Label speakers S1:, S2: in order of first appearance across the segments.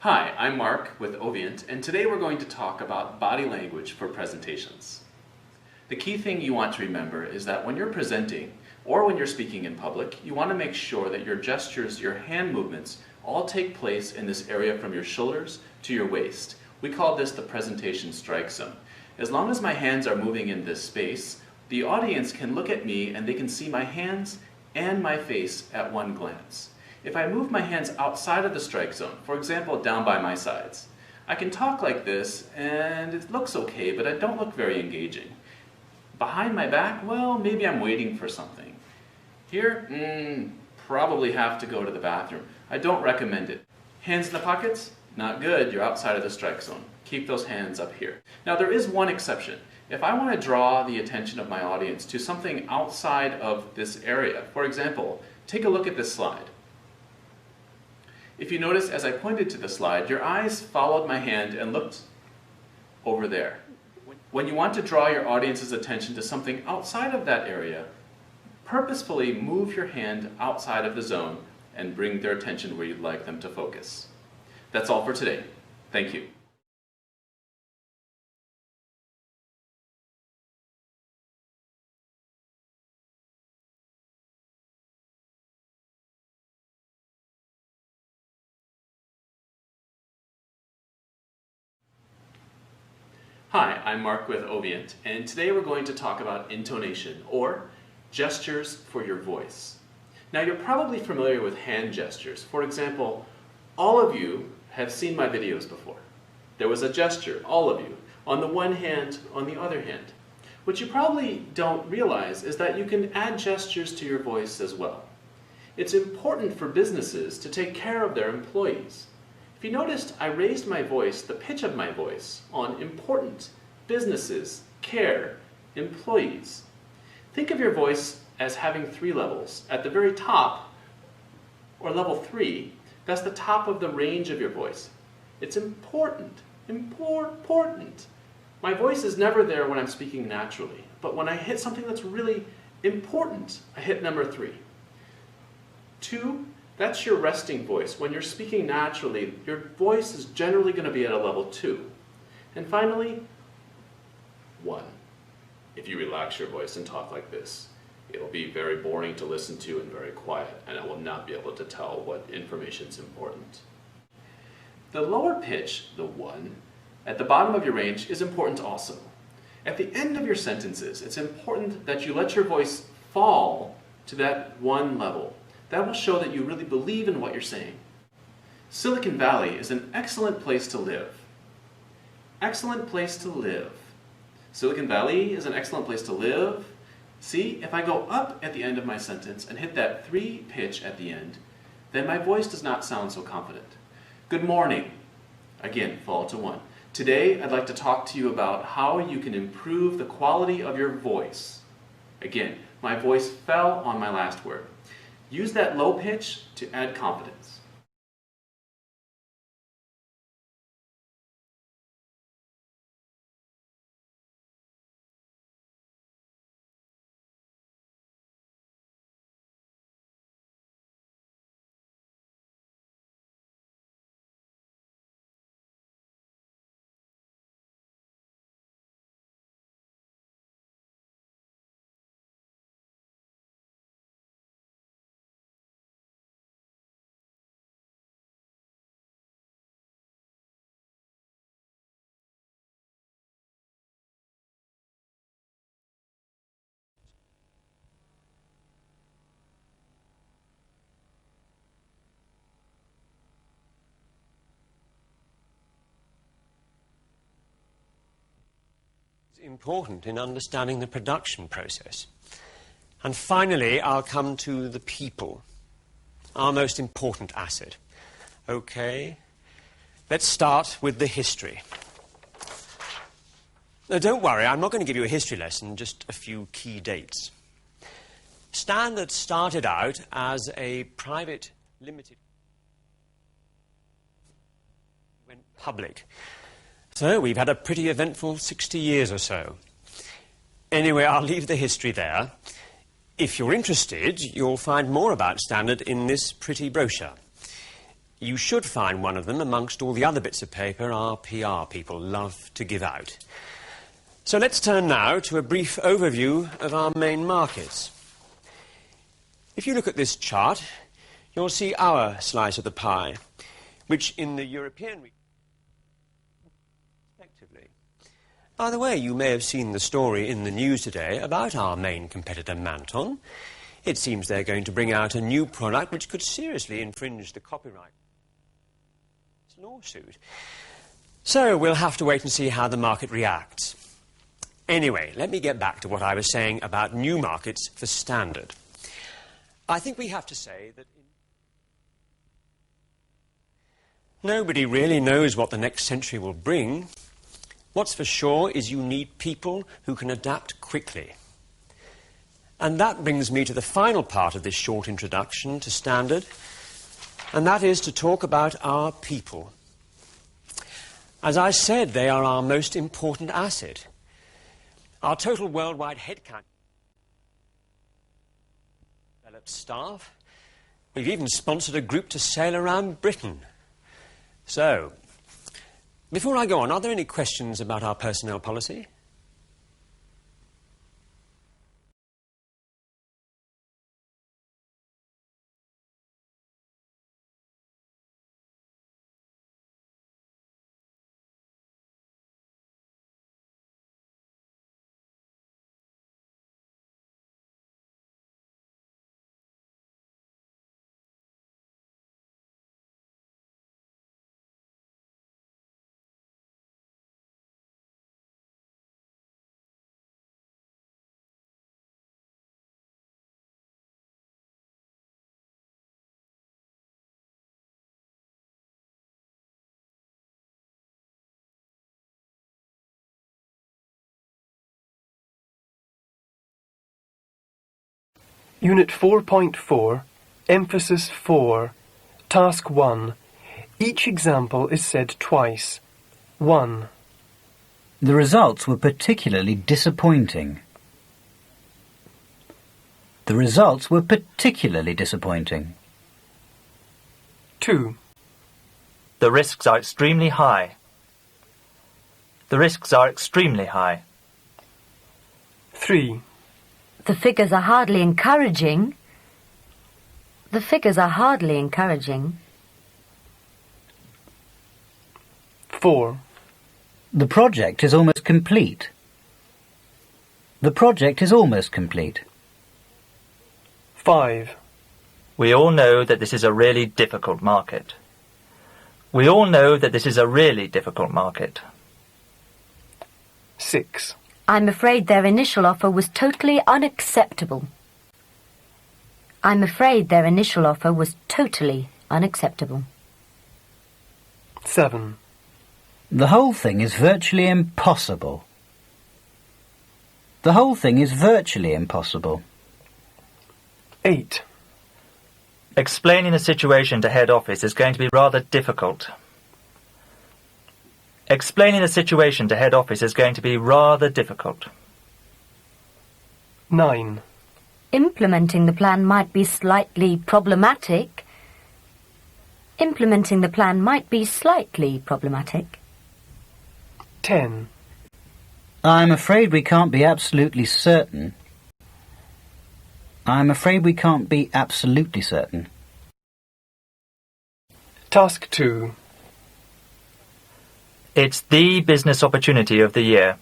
S1: Hi, I'm Mark with Ovient, and today we're going to talk about body language for presentations. The key thing you want to remember is that when you're presenting, or when you're speaking in public, you want to make sure that your gestures, your hand movements, all take place in this area from your shoulders to your waist. We call this the presentation strike zone. As long as my hands are moving in this space, the audience can look at me and they can see my hands and my face at one glance. If I move my hands outside of the strike zone, for example, down by my sides, I can talk like this and it looks okay, but I don't look very engaging. Behind my back, well, maybe I'm waiting for something. Here, probably have to go to the bathroom. I don't recommend it. Hands in the pockets? Not good, you're outside of the strike zone. Keep those hands up here. Now there is one exception. If I want to draw the attention of my audience to something outside of this area, for example, take a look at this slide. If you notice, as I pointed to the slide, your eyes followed my hand and looked over there. When you want to draw your audience's attention to something outside of that area, purposefully move your hand outside of the zone and bring their attention where you'd like them to focus. That's all for today. Thank you. Hi, I'm Mark with Ovient, and today we're going to talk about intonation, or gestures for your voice. Now you're probably familiar with hand gestures. For example, all of you have seen my videos before. There was a gesture, all of you, on the one hand, on the other hand. What you probably don't realize is that you can add gestures to your voice as well. It's important for businesses to take care of their employees. If you noticed, I raised my voice, the pitch of my voice, on important, businesses, care, employees. Think of your voice as having 3 levels. At the very top, or level 3, that's the top of the range of your voice. It's important, important. My voice is never there when I'm speaking naturally, but when I hit something that's really important, I hit number 3. 2, that's your resting voice. When you're speaking naturally, your voice is generally going to be at a level 2. And finally, 1. If you relax your voice and talk like this, it'll be very boring to listen to and very quiet, and I will not be able to tell what information is important. The lower pitch, the 1, at the bottom of your range is important also. At the end of your sentences, it's important that you let your voice fall to that 1 level. That will show that you really believe in what you're saying. Silicon Valley is an excellent place to live. Excellent place to live. Silicon Valley is an excellent place to live. See, if I go up at the end of my sentence and hit that 3 pitch at the end, then my voice does not sound so confident. Good morning. Again, fall to 1. Today, I'd like to talk to you about how you can improve the quality of your voice. Again, my voice fell on my last word. Use that low pitch to add confidence.
S2: Important in understanding the production process. And finally, I'll come to the people, our most important asset. Okay, let's start with the history. Now, don't worry, I'm not going to give you a history lesson, just a few key dates. Standard started out as a private, limited... went public. So we've had a pretty eventful 60 years or so. Anyway, I'll leave the history there. If you're interested, you'll find more about Standard in this pretty brochure. You should find one of them amongst all the other bits of paper our PR people love to give out. So let's turn now to a brief overview of our main markets. If you look at this chart, you'll see our slice of the pie, which in the European region, respectively. By the way, you may have seen the story in the news today about our main competitor, Manton. It seems they're going to bring out a new product which could seriously infringe the copyright lawsuit. So we'll have to wait and see how the market reacts. Anyway, let me get back to what I was saying about new markets for Standard. I think we have to say that nobody really knows what the next century will bring. What's for sure is you need people who can adapt quickly. And that brings me to the final part of this short introduction to Standard, and that is to talk about our people. As I said, they are our most important asset. Our total worldwide headcount, developed staff. We've even sponsored a group to sail around Britain. So, before I go on, are there any questions about our personnel policy?
S3: Unit 4.4, Emphasis 4, Task 1. Each example is said twice. 1.
S4: The results were particularly disappointing. The results were particularly disappointing.
S3: 2.
S5: The risks are extremely high. The risks are extremely high.
S3: 3.
S6: The figures are hardly encouraging. The figures are hardly encouraging.
S3: 4.
S4: The project is almost complete. The project is almost complete.
S3: 5.
S5: We all know that this is a really difficult market. We all know that this is a really difficult market.
S3: 6.
S6: I'm afraid their initial offer was totally unacceptable. I'm afraid their initial offer was totally unacceptable.
S3: 7.
S4: The whole thing is virtually impossible. The whole thing is virtually impossible.
S3: 8.
S5: Explaining the situation to head office is going to be rather difficult. Explaining the situation to head office is going to be rather difficult.
S3: 9.
S6: Implementing the plan might be slightly problematic. Implementing the plan might be slightly problematic.
S3: 10.
S4: I'm afraid we can't be absolutely certain. I'm afraid we can't be absolutely certain.
S3: Task 2.
S5: It's the business opportunity of the year.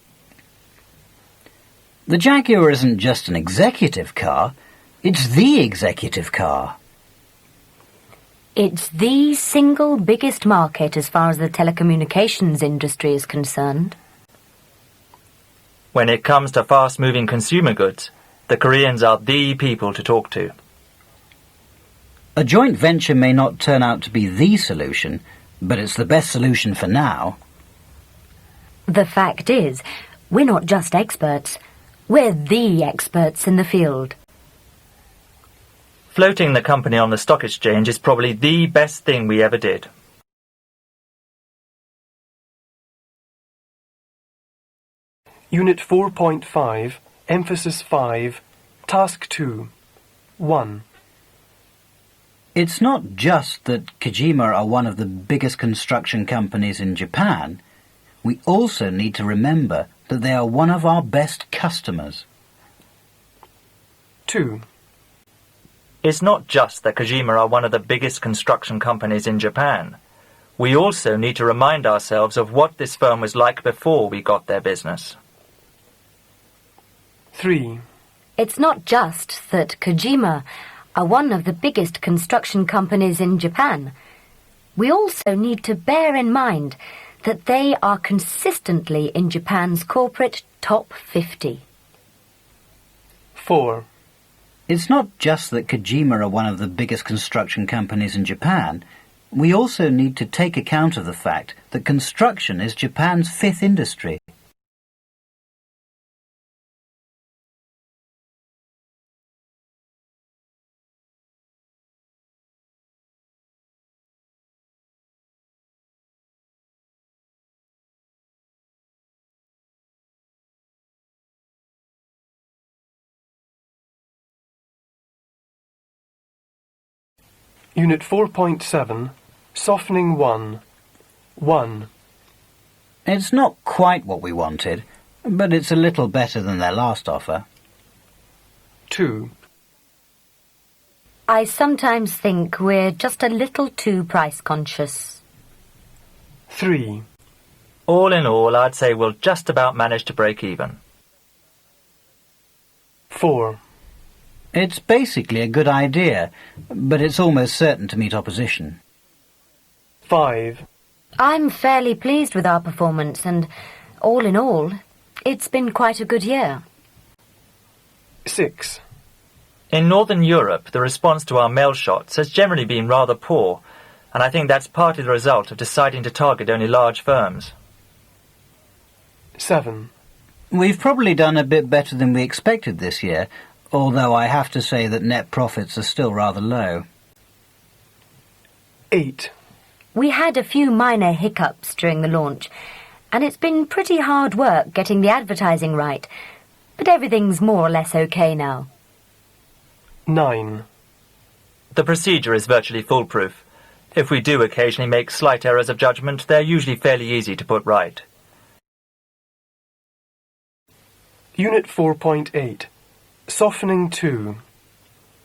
S4: The Jaguar isn't just an executive car, it's the executive car.
S6: It's the single biggest market as far as the telecommunications industry is concerned.
S5: When it comes to fast-moving consumer goods, the Koreans are the people to talk to.
S4: A joint venture may not turn out to be the solution, but it's the best solution for now.
S6: The fact is, we're not just experts. We're the experts in the field.
S5: Floating the company on the stock exchange is probably the best thing we ever did.
S3: Unit 4.5, Emphasis 5, Task 2. 1.
S4: It's not just that Kojima are one of the biggest construction companies in Japan. We also need to remember that they are one of our best customers.
S3: 2.
S5: It's not just that Kojima are one of the biggest construction companies in Japan. We also need to remind ourselves of what this firm was like before we got their business.
S3: 3.
S6: It's not just that Kojima are one of the biggest construction companies in Japan. We also need to bear in mind that they are consistently in Japan's corporate top 50.
S3: 4.
S4: It's not just that Kojima are one of the biggest construction companies in Japan. We also need to take account of the fact that construction is Japan's fifth industry.
S3: Unit 4.7, Softening 1. 1.
S4: It's not quite what we wanted, but it's a little better than their last offer.
S3: 2.
S6: I sometimes think we're just a little too price conscious.
S3: 3.
S5: All in all, I'd say we'll just about manage to break even.
S3: 4.
S4: It's basically a good idea, but it's almost certain to meet opposition.
S3: 5.
S6: I'm fairly pleased with our performance and, all in all, it's been quite a good year.
S3: 6.
S5: In Northern Europe, the response to our mail shots has generally been rather poor, and I think that's partly the result of deciding to target only large firms.
S3: 7.
S4: We've probably done a bit better than we expected this year, although I have to say that net profits are still rather low.
S3: 8.
S6: We had a few minor hiccups during the launch, and it's been pretty hard work getting the advertising right, but everything's more or less okay now.
S3: 9.
S5: The procedure is virtually foolproof. If we do occasionally make slight errors of judgment, they're usually fairly easy to put right.
S3: Unit 4.8, Softening 2.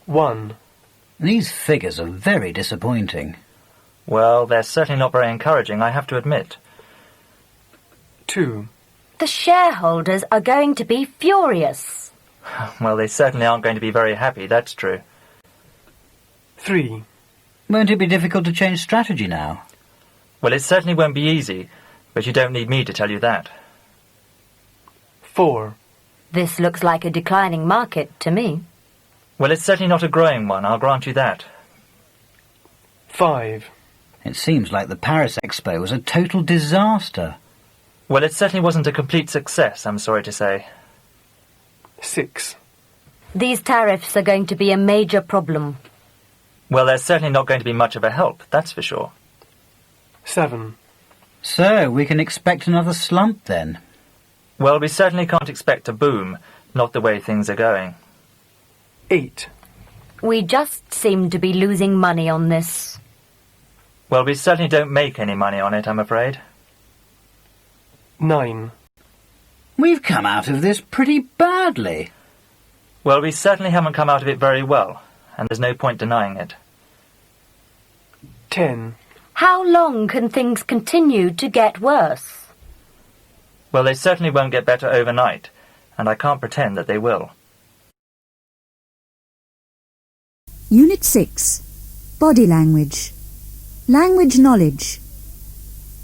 S3: 1.
S4: These figures are very disappointing.
S5: Well, they're certainly not very encouraging, I have to admit.
S3: 2.
S6: The shareholders are going to be furious.
S5: Well, they certainly aren't going to be very happy, that's true.
S3: 3.
S4: Won't it be difficult to change strategy now?
S5: Well, it certainly won't be easy, but you don't need me to tell you that.
S3: 4.
S6: This looks like a declining market to me.
S5: Well, it's certainly not a growing one, I'll grant you that.
S3: 5.
S4: It seems like the Paris Expo was a total disaster.
S5: Well, it certainly wasn't a complete success, I'm sorry to say.
S3: 6.
S6: These tariffs are going to be a major problem.
S5: Well, they're certainly not going to be much of a help, that's for sure.
S3: 7.
S4: So, we can expect another slump then.
S5: Well, we certainly can't expect a boom, not the way things are going.
S3: 8.
S6: We just seem to be losing money on this.
S5: Well, we certainly don't make any money on it, I'm afraid.
S3: 9.
S4: We've come out of this pretty badly.
S5: Well, we certainly haven't come out of it very well, and there's no point denying it.
S3: 10.
S6: How long can things continue to get worse?
S5: Well, they certainly won't get better overnight, and I can't pretend that they will.
S7: Unit 6. Body Language. Language Knowledge.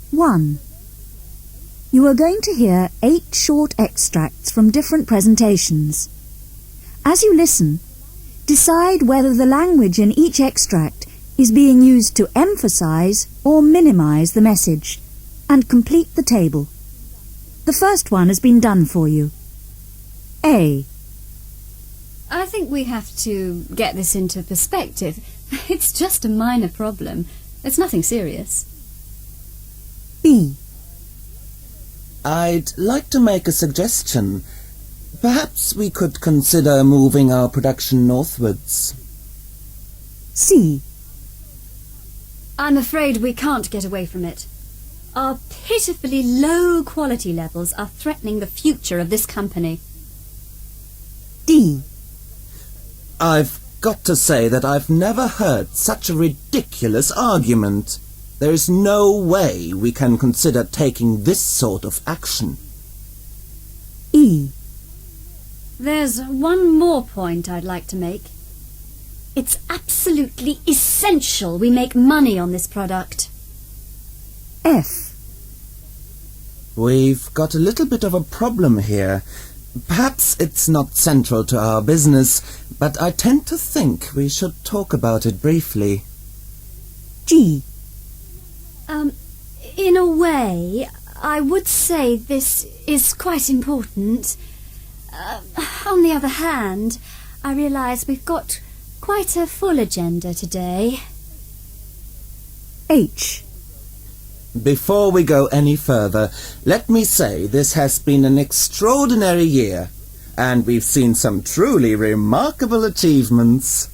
S7: 1. You are going to hear 8 short extracts from different presentations. As you listen, decide whether the language in each extract is being used to emphasize or minimize the message, and complete the table. The first one has been done for you. A.
S8: I think we have to get this into perspective. It's just a minor problem. It's nothing serious.
S7: B.
S9: I'd like to make a suggestion. Perhaps we could consider moving our production northwards.
S7: C.
S8: I'm afraid we can't get away from it. Our pitifully low quality levels are threatening the future of this company.
S7: D.
S9: I've got to say that I've never heard such a ridiculous argument. There is no way we can consider taking this sort of action.
S7: E.
S8: There's one more point I'd like to make. It's absolutely essential we make money on this product.
S7: F.
S9: We've got a little bit of a problem here. Perhaps it's not central to our business, but I tend to think we should talk about it briefly.
S7: G.
S8: In a way, I would say this is quite important. On the other hand, I realise we've got quite a full agenda today.
S7: H.
S9: Before we go any further, let me say this has been an extraordinary year, and we've seen some truly remarkable achievements.